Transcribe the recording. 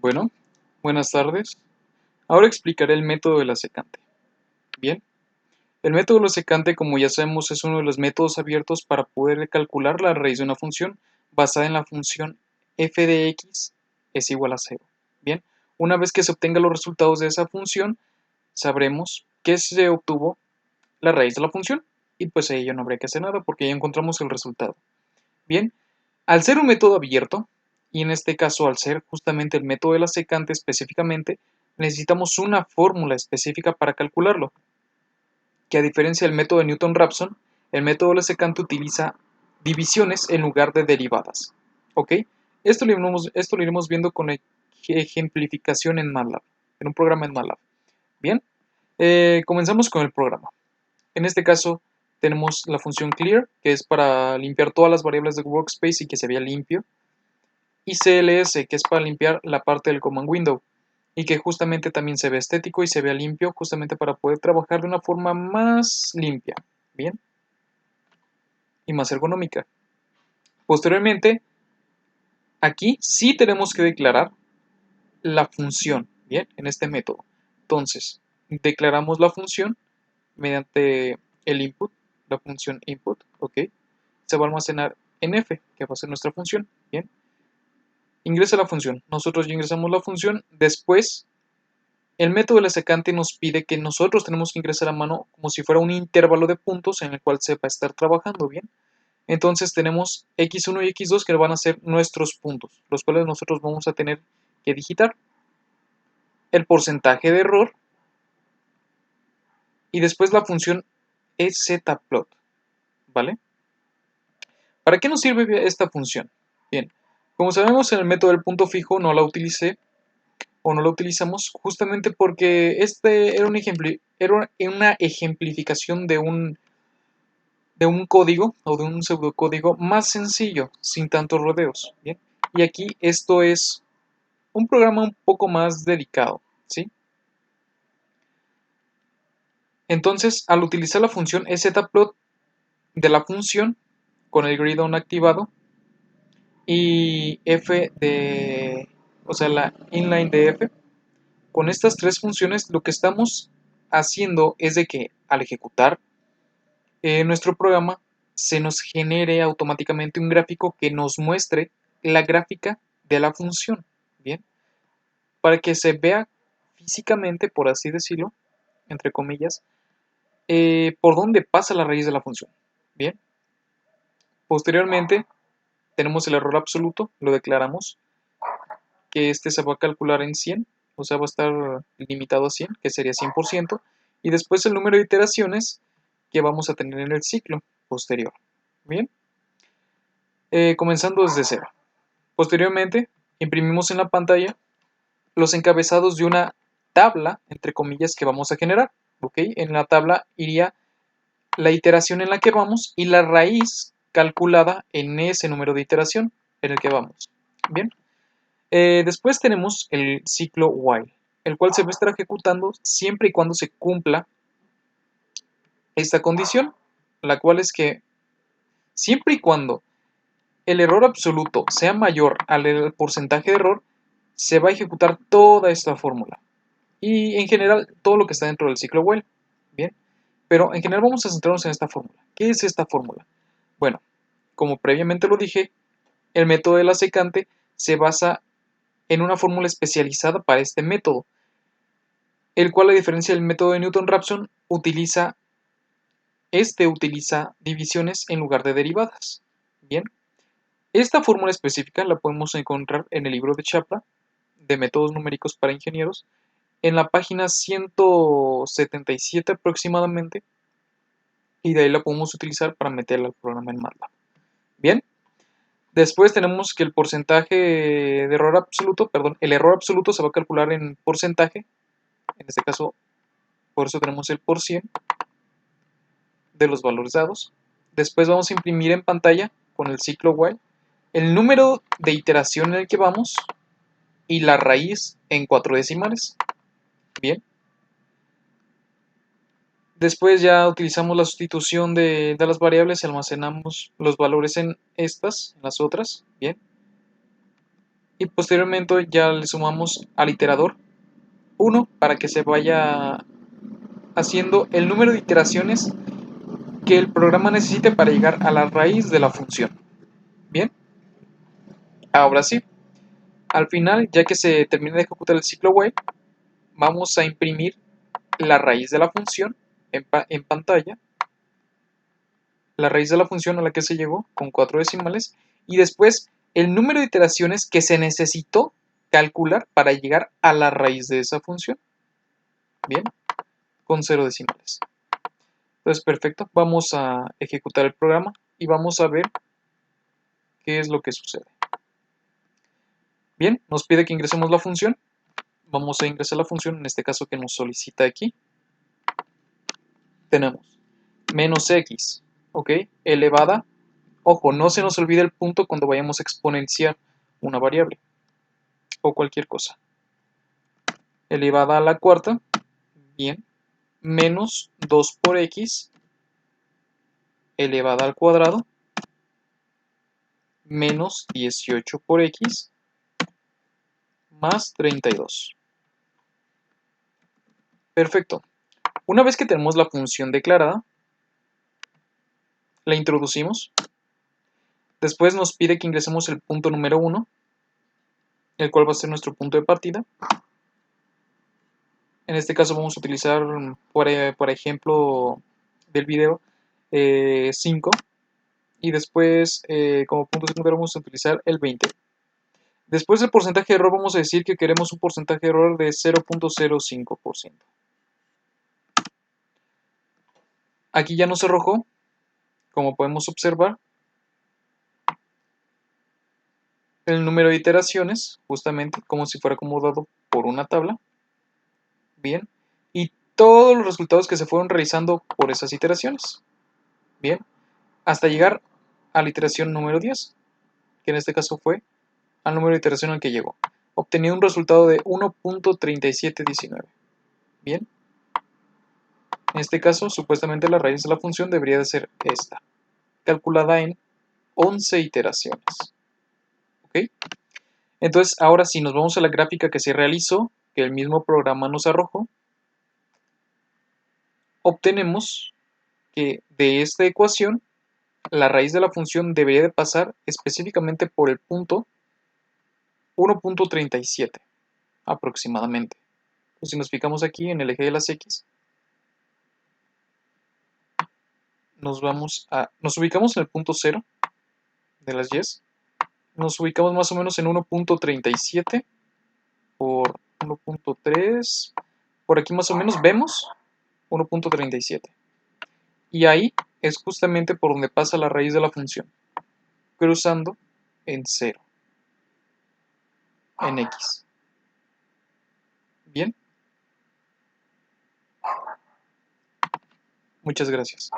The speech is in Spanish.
Bueno, buenas tardes. Ahora explicaré el método de la secante. Bien, el método de la secante, como ya sabemos, es uno de los métodos abiertos para poder calcular la raíz de una función basada en la función f de x es igual a 0. Bien, una vez que se obtengan los resultados de esa función, sabremos que se obtuvo la raíz de la función y pues ahí ya no habría que hacer nada porque ya encontramos el resultado. Bien, al ser un método abierto, y en este caso al ser justamente el método de la secante específicamente, necesitamos una fórmula específica para calcularlo, que a diferencia del método de Newton-Raphson, el método de la secante utiliza divisiones en lugar de derivadas. ¿Ok? Esto lo iremos viendo con ejemplificación en MATLAB, en un programa en MATLAB. Bien, comenzamos con el programa. En este caso tenemos la función clear, que es para limpiar todas las variables de workspace y que se vea limpio, y CLS, que es para limpiar la parte del command window y que justamente también se ve estético y se vea limpio justamente para poder trabajar de una forma más limpia, bien, y más ergonómica. Posteriormente, aquí sí tenemos que declarar la función, bien, en este método. Entonces, declaramos la función mediante el input, la función input, ok, se va a almacenar en f, que va a ser nuestra función, bien. Ingresa la función, nosotros ya ingresamos la función, después el método de la secante nos pide que nosotros tenemos que ingresar a mano como si fuera un intervalo de puntos en el cual se va a estar trabajando, ¿bien? Entonces tenemos x1 y x2 que van a ser nuestros puntos, los cuales nosotros vamos a tener que digitar. El porcentaje de error y después la función szplot, ¿vale? ¿Para qué nos sirve esta función? Bien, como sabemos en el método del punto fijo no la utilicé o no lo utilizamos justamente porque este era una ejemplificación de un código o de un pseudocódigo más sencillo, sin tantos rodeos, ¿bien? Y aquí esto es un programa un poco más dedicado, ¿sí? Entonces, al utilizar la función szplot de la función con el grid on activado y o sea, la inline de f, con estas tres funciones lo que estamos haciendo es de que al ejecutar nuestro programa se nos genere automáticamente un gráfico que nos muestre la gráfica de la función, ¿bien? Para que se vea físicamente, por así decirlo, entre comillas, por dónde pasa la raíz de la función, ¿bien? Posteriormente tenemos el error absoluto, lo declaramos, que este se va a calcular en 100, o sea, va a estar limitado a 100, que sería 100%, y después el número de iteraciones que vamos a tener en el ciclo posterior, ¿bien? Comenzando desde cero. Posteriormente, imprimimos en la pantalla los encabezados de una tabla, entre comillas, que vamos a generar. ¿Ok? En la tabla iría la iteración en la que vamos y la raíz calculada en ese número de iteración en el que vamos. Bien. Después tenemos el ciclo while, el cual se va a estar ejecutando siempre y cuando se cumpla esta condición, la cual es que siempre y cuando el error absoluto sea mayor al porcentaje de error, se va a ejecutar toda esta fórmula. Y en general, todo lo que está dentro del ciclo while. Bien, pero en general vamos a centrarnos en esta fórmula. ¿Qué es esta fórmula? Bueno, como previamente lo dije, el método de la secante se basa en una fórmula especializada para este método, el cual, a diferencia del método de Newton-Raphson, utiliza divisiones en lugar de derivadas. Bien, esta fórmula específica la podemos encontrar en el libro de Chapra, de métodos numéricos para ingenieros, en la página 177 aproximadamente, y de ahí la podemos utilizar para meterla al programa en MATLAB. Bien, después tenemos que el porcentaje de error absoluto, perdón, el error absoluto se va a calcular en porcentaje, en este caso, por eso tenemos el por 100 de los valores dados. Después vamos a imprimir en pantalla con el ciclo while el número de iteración en el que vamos y la raíz en 4 decimales. Bien. Después ya utilizamos la sustitución de las variables y almacenamos los valores en estas, en las otras. Bien. y posteriormente ya le sumamos al iterador 1 para que se vaya haciendo el número de iteraciones que el programa necesite para llegar a la raíz de la función. Bien, ahora sí, al final, ya que se termina de ejecutar el ciclo while, vamos a imprimir la raíz de la función en pantalla, la raíz de la función a la que se llegó con 4 decimales, y después el número de iteraciones que se necesitó calcular para llegar a la raíz de esa función. Bien, con 0 decimales. Entonces, perfecto, vamos a ejecutar el programa y vamos a ver qué es lo que sucede. Bien, nos pide que ingresemos la función. Vamos a ingresar la función, en este caso que nos solicita aquí. Tenemos menos x, ¿ok? Elevada. Ojo, no se nos olvide el punto cuando vayamos a exponenciar una variable o cualquier cosa. Elevada a la cuarta, bien, menos 2 por x elevada al cuadrado, menos 18 por x, más 32. Perfecto. Una vez que tenemos la función declarada, la introducimos. Después nos pide que ingresemos el punto número 1, el cual va a ser nuestro punto de partida. En este caso vamos a utilizar, por ejemplo, del video 5. Y después, como punto secundario, vamos a utilizar el 20. Después del porcentaje de error, vamos a decir que queremos un porcentaje de error de 0.05%. Aquí ya nos arrojó, como podemos observar, el número de iteraciones, justamente como si fuera acomodado por una tabla. Bien. Y todos los resultados que se fueron realizando por esas iteraciones. Bien. Hasta llegar a la iteración número 10, que en este caso fue al número de iteración al que llegó, obteniendo un resultado de 1.3719. Bien. En este caso, supuestamente la raíz de la función debería de ser esta, calculada en 11 iteraciones. ¿Ok? Entonces, ahora si nos vamos a la gráfica que se realizó, que el mismo programa nos arrojó, obtenemos que de esta ecuación, la raíz de la función debería de pasar específicamente por el punto 1.37 aproximadamente. Pues si nos fijamos aquí en el eje de las X, nos ubicamos en el punto 0 de las Y, nos ubicamos más o menos en 1.37 por 1.3, por aquí más o menos vemos 1.37. Y ahí es justamente por donde pasa la raíz de la función, cruzando en 0, en X. Bien, muchas gracias.